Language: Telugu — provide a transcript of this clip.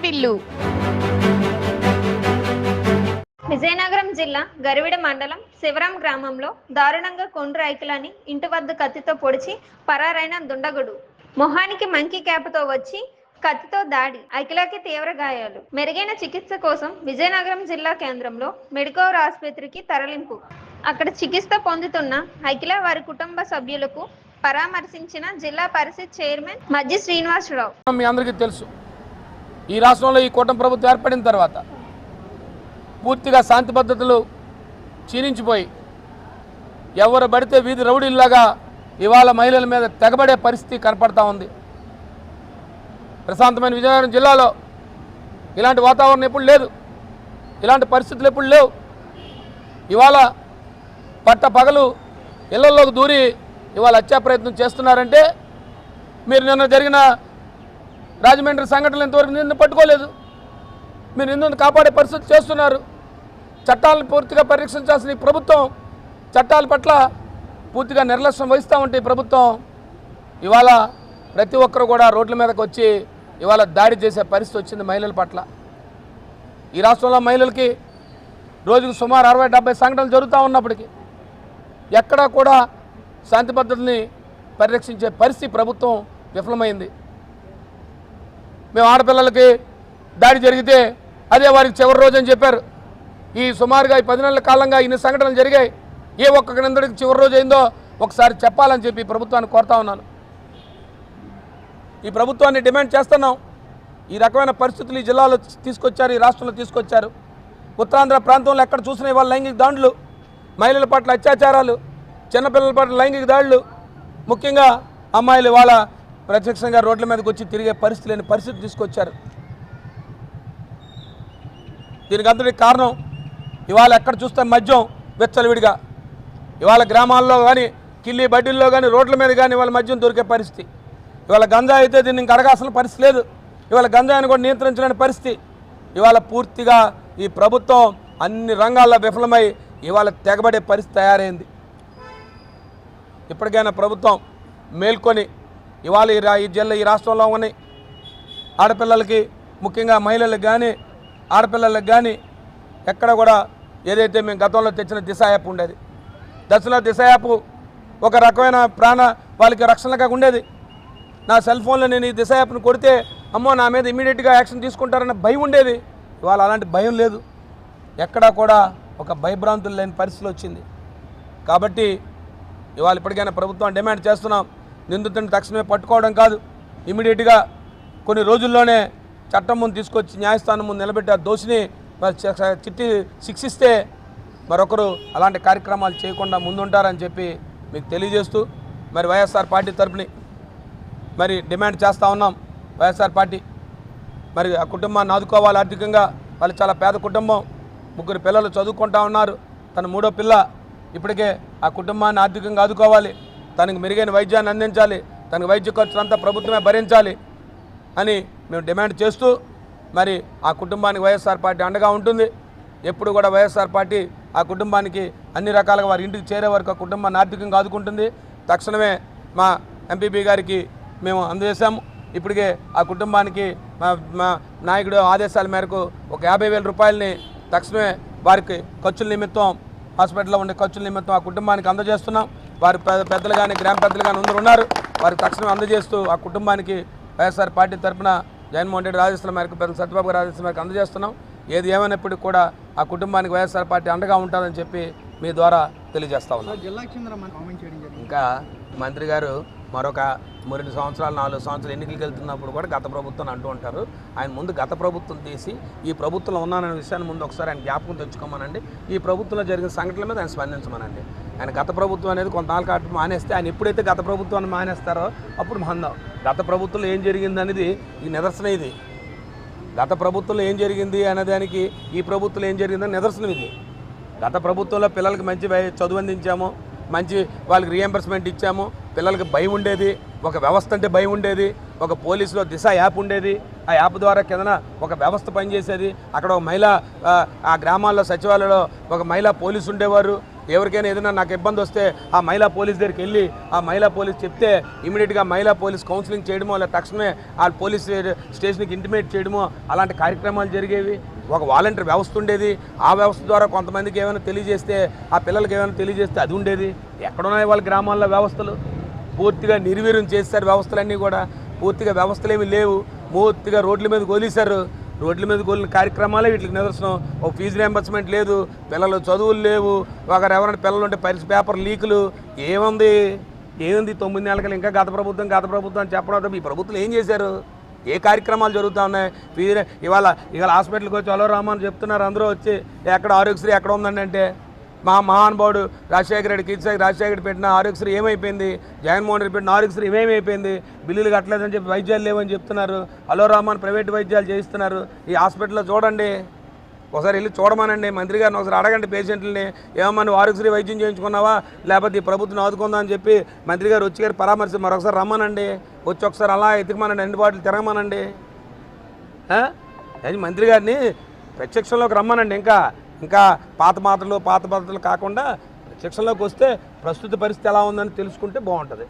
వాకిటిల్లు. విజయనగరం జిల్లా గరివిడ మండలం శివరం గ్రామంలో దారుణంగా కొండ్రు ఐకిలని ఇంటి వద్ద కత్తితో పొడిచి పరారైన దుండగుడు. మొహానికి మంకీ క్యాప్తో వచ్చి కత్తితో దాడి, ఐకిలాకి తీవ్ర గాయాలు. మెరుగైన చికిత్స కోసం విజయనగరం జిల్లా కేంద్రంలో మెడికవర్ ఆసుపత్రికి తరలింపు. అక్కడ చికిత్స పొందుతున్న ఐకిలా వారి కుటుంబ సభ్యులకు పరామర్శించిన జిల్లా పరిషత్ చైర్మన్ మజ్జి శ్రీనివాసరావు. మీ అందరికీ తెలుసు, ఈ రాష్ట్రంలో ఈ కూటమి ప్రభుత్వం ఏర్పడిన తర్వాత పూర్తిగా శాంతి పద్ధతులు క్షీణించిపోయి ఎవరు పడితే వీధి రౌడీల్లాగా ఇవాళ మహిళల మీద తెగబడే పరిస్థితి కనపడతా ఉంది. ప్రశాంతమైన విజయనగరం జిల్లాలో ఇలాంటి వాతావరణం ఎప్పుడు లేదు, ఇలాంటి పరిస్థితులు ఎప్పుడు లేవు. ఇవాళ పట్ట పగలు ఇళ్లలోకి దూరి ఇవాళ హత్యా ప్రయత్నం చేస్తున్నారంటే మీరు నిన్న జరిగిన రాజమండ్రి సంఘటనలు ఇంతవరకు నిన్ను పట్టుకోలేదు. మీరు నిన్ను కాపాడే పరిస్థితి చేస్తున్నారు. చట్టాలను పూర్తిగా పరిరక్షించాల్సిన ఈ ప్రభుత్వం చట్టాల పట్ల పూర్తిగా నిర్లక్ష్యం వహిస్తూ ఉంటే ఈ ప్రభుత్వం ఇవాళ ప్రతి ఒక్కరు కూడా రోడ్ల మీదకి వచ్చి ఇవాళ దాడి చేసే పరిస్థితి వచ్చింది మహిళల పట్ల. ఈ రాష్ట్రంలో మహిళలకి రోజుకు సుమారు 60-70 సంఘటనలు జరుగుతూ ఉన్నప్పటికీ ఎక్కడా కూడా శాంతి పద్ధతుల్ని పరిరక్షించే పరిస్థితి ప్రభుత్వం విఫలమైంది. మేము ఆడపిల్లలకి దాడి జరిగితే అదే వారికి చివరి రోజు అని చెప్పారు. ఈ సుమారుగా ఈ 10 నెలల కాలంగా ఇన్ని సంఘటనలు జరిగాయి. ఏ ఒక్కరికందరికి చివరి రోజు అయిందో ఒకసారి చెప్పాలని చెప్పి ప్రభుత్వాన్ని కోరుతా ఉన్నాను. ఈ ప్రభుత్వాన్ని డిమాండ్ చేస్తున్నాం. ఈ రకమైన పరిస్థితులు ఈ జిల్లాలో తీసుకొచ్చారు, ఈ రాష్ట్రంలో తీసుకొచ్చారు. ఉత్తరాంధ్ర ప్రాంతంలో ఎక్కడ చూసినా ఇవాళ లైంగిక దాడులు, మహిళల పట్ల అత్యాచారాలు, చిన్నపిల్లల పట్ల లైంగిక దాడులు, ముఖ్యంగా అమ్మాయిలు ఇవాళ ప్రత్యక్షంగా రోడ్ల మీదకి వచ్చి తిరిగే పరిస్థితి లేని పరిస్థితి తీసుకొచ్చారు. దీనికి అంతటికి కారణం ఇవాళ ఎక్కడ చూస్తే మద్యం వెచ్చలవిడిగా, ఇవాళ గ్రామాల్లో కానీ కిల్లి బడ్డీల్లో కానీ రోడ్ల మీద కానీ ఇవాళ మద్యం దొరికే పరిస్థితి. ఇవాళ గంజాయి అయితే దీన్ని ఇంక అడగాల్సిన పరిస్థితి లేదు. ఇవాళ గంజాయిని కూడా నియంత్రించలేని పరిస్థితి. ఇవాళ పూర్తిగా ఈ ప్రభుత్వం అన్ని రంగాల్లో విఫలమై ఇవాళ తెగబడే పరిస్థితి తయారైంది. ఇప్పటికైనా ప్రభుత్వం మేల్కొని ఇవాళ ఈ రాష్ట్రంలో ఉన్నాయి ఆడపిల్లలకి, ముఖ్యంగా మహిళలకు కానీ ఆడపిల్లలకు కానీ ఎక్కడ కూడా ఏదైతే మేము గతంలో తెచ్చిన దిశ యాప్ ఉండేది, దశలో దిశ యాప్ ఒక రకమైన వాళ్ళకి రక్షణగా ఉండేది. నా సెల్ ఫోన్లో నేను ఈ దిశ యాప్ను కొడితే అమ్మో నా మీద ఇమీడియట్గా యాక్షన్ తీసుకుంటారన్న భయం ఉండేది. ఇవాళ అలాంటి భయం లేదు. ఎక్కడా కూడా ఒక భయభ్రాంతులు లేని పరిస్థితి వచ్చింది. కాబట్టి ఇవాళ ఇప్పటికైనా ప్రభుత్వం డిమాండ్ చేస్తున్నాం, నిందితుడిని తక్షణమే పట్టుకోవడం కాదు, ఇమీడియట్గా కొన్ని రోజుల్లోనే చట్టం ముందు తీసుకొచ్చి న్యాయస్థానం ముందు నిలబెట్టి ఆ దోషిని చిట్టి శిక్షిస్తే మరొకరు అలాంటి కార్యక్రమాలు చేయకుండా ముందుంటారని చెప్పి మీకు తెలియజేస్తూ మరి వైఎస్ఆర్ పార్టీ తరపుని మరి డిమాండ్ చేస్తూ ఉన్నాం. వైఎస్ఆర్ పార్టీ మరి ఆ కుటుంబాన్ని ఆదుకోవాలి ఆర్థికంగా. వాళ్ళు చాలా పేద కుటుంబం, 3 పిల్లలు చదువుకుంటూ ఉన్నారు. తన 3వ పిల్ల ఇప్పటికే ఆ కుటుంబాన్ని ఆర్థికంగా ఆదుకోవాలి, తనకు మెరుగైన వైద్యాన్ని అందించాలి, తనకు వైద్య ఖర్చులంతా ప్రభుత్వమే భరించాలి అని మేము డిమాండ్ చేస్తూ మరి ఆ కుటుంబానికి వైఎస్ఆర్ పార్టీ అండగా ఉంటుంది. ఎప్పుడు కూడా వైఎస్ఆర్ పార్టీ ఆ కుటుంబానికి అన్ని రకాలుగా వారి ఇంటికి చేరే వరకు ఆ కుటుంబాన్ని ఆర్థికంగా ఆదుకుంటుంది. తక్షణమే మా ఎంపీపీ గారికి మేము అందజేశాము. ఇప్పటికే ఆ కుటుంబానికి మా నాయకుడు ఆదేశాల మేరకు ఒక 50,000 రూపాయలని తక్షణమే వారికి ఖర్చుల నిమిత్తం, హాస్పిటల్లో ఉండే ఖర్చుల నిమిత్తం ఆ కుటుంబానికి అందజేస్తున్నాం. వారి పెద్దలు కానీ గ్రామ పెద్దలు కానీ అందరూ ఉన్నారు, వారికి తక్షణమే అందజేస్తూ ఆ కుటుంబానికి వైఎస్ఆర్ పార్టీ తరఫున జగన్మోహన్ రెడ్డి ఆదేశాల మేరకు, పెద్దలు సత్యబాబు గారి ఆదేశాల మేరకు అందజేస్తున్నాం. ఏది ఏమైనప్పటికీ కూడా ఆ కుటుంబానికి వైఎస్ఆర్ పార్టీ అండగా ఉంటుందని చెప్పి మీ ద్వారా తెలియజేస్తా ఉన్నాం. ఇంకా మంత్రి గారు మరొక 3 సంవత్సరాలు 4 సంవత్సరాలు ఎన్నికలకు వెళ్తున్నప్పుడు కూడా గత ప్రభుత్వం అంటూ ఉంటారు. ఆయన ముందు గత ప్రభుత్వం తీసి ఈ ప్రభుత్వంలో ఉన్నాననే విషయాన్ని ముందు ఒకసారి ఆయన జ్ఞాపకం తెచ్చుకోమనండి. ఈ ప్రభుత్వంలో జరిగిన సంఘటనల మీద ఆయన స్పందించమనండి. ఆయన గత ప్రభుత్వం అనేది కొంతనాలు కాటు మానేస్తే, ఆయన ఎప్పుడైతే గత ప్రభుత్వాన్ని మానేస్తారో అప్పుడు మందాం. గత ప్రభుత్వంలో ఏం జరిగింది అనేది ఈ నిదర్శనం. ఇది గత ప్రభుత్వంలో ఏం జరిగింది అనేదానికి ఈ ప్రభుత్వంలో ఏం జరిగిందని నిదర్శనం ఇది. గత ప్రభుత్వంలో పిల్లలకి మంచి చదువు అందించాము, మంచి వాళ్ళకి రీఎంబర్స్మెంట్ ఇచ్చాము, పిల్లలకి భయం ఉండేది, ఒక వ్యవస్థ అంటే భయం ఉండేది, ఒక పోలీసులో దిశ యాప్ ఉండేది, ఆ యాప్ ద్వారా కిందన ఒక వ్యవస్థ పనిచేసేది. అక్కడ ఒక మహిళ, ఆ గ్రామాల్లో సచివాలయంలో ఒక మహిళా పోలీసు ఉండేవారు. ఎవరికైనా ఏదైనా నాకు ఇబ్బంది వస్తే ఆ మహిళా పోలీస్ దగ్గరికి వెళ్ళి ఆ మహిళా పోలీస్ చెప్తే ఇమీడియట్గా మహిళా పోలీస్ కౌన్సిలింగ్ చేయడమో లేదా తక్షణమే ఆ పోలీస్ స్టేషన్కి ఇంటిమేట్ చేయడమో అలాంటి కార్యక్రమాలు జరిగేవి. ఒక వాలంటీర్ వ్యవస్థ ఉండేది. ఆ వ్యవస్థ ద్వారా కొంతమందికి ఏమైనా తెలియజేస్తే ఆ పిల్లలకి ఏమైనా తెలియజేస్తే అది ఉండేది. ఎక్కడున్నాయి వాళ్ళ గ్రామాల్లో వ్యవస్థలు? పూర్తిగా నిర్వీర్యం చేస్తారు వ్యవస్థలన్నీ కూడా. పూర్తిగా వ్యవస్థలు ఏమీ లేవు. పూర్తిగా రోడ్ల మీద గోలీశారు. రోడ్ల మీద గోలిన కార్యక్రమాలే వీటికి నిదర్శనం. ఒక ఫీజు రియంబర్స్మెంట్ లేదు, పిల్లలు చదువులు లేవు, ఒకరు ఎవరైనా పిల్లలు ఉంటే పేపర్ లీకులు. ఏముంది 9 నెలలకి ఇంకా గత ప్రభుత్వం అని చెప్పడం. ఈ ప్రభుత్వం ఏం చేశారు? ఏ కార్యక్రమాలు జరుగుతూ ఉన్నాయి? ఇవాళ హాస్పిటల్కి వచ్చి అలో రామని చెప్తున్నారు అందరూ వచ్చి, ఎక్కడ ఆరోగ్యశ్రీ ఎక్కడ ఉందండి అంటే, మా మహానుభావుడు రాజశేఖర రెడ్డి రాజశేఖర రెడ్డి పెట్టిన ఆరోగ్యశ్రీ ఏమైపోయింది? జగన్మోహన్ రెడ్డి పెట్టిన ఆరోగ్యశ్రీ ఏమైపోయింది? బిల్లులు కట్టలేదని చెప్పి వైద్యాలు లేవని చెప్తున్నారు. అలో రామన్ ప్రైవేట్ వైద్యాలు చేయిస్తున్నారు. ఈ హాస్పిటల్లో చూడండి, ఒకసారి వెళ్ళి చూడమనండి. మంత్రి గారిని ఒకసారి అడగండి పేషెంట్లని, ఏమన్నా నువ్వు ఆరోగ్యశ్రీ వైద్యం చేయించుకున్నావా లేకపోతే ఈ ప్రభుత్వం ఆదుకుందా అని చెప్పి మంత్రి గారు వచ్చి పరామర్శ మరొకసారి రమ్మనండి. వచ్చి ఒకసారి అలా ఎతికమనండి, అందుబాటులో తిరగమనండి. అది మంత్రి గారిని ప్రత్యక్షంలోకి రమ్మనండి. ఇంకా పాత పద్ధతులు కాకుండా ప్రత్యక్షంలోకి వస్తే ప్రస్తుత పరిస్థితి ఎలా ఉందని తెలుసుకుంటే బాగుంటుంది.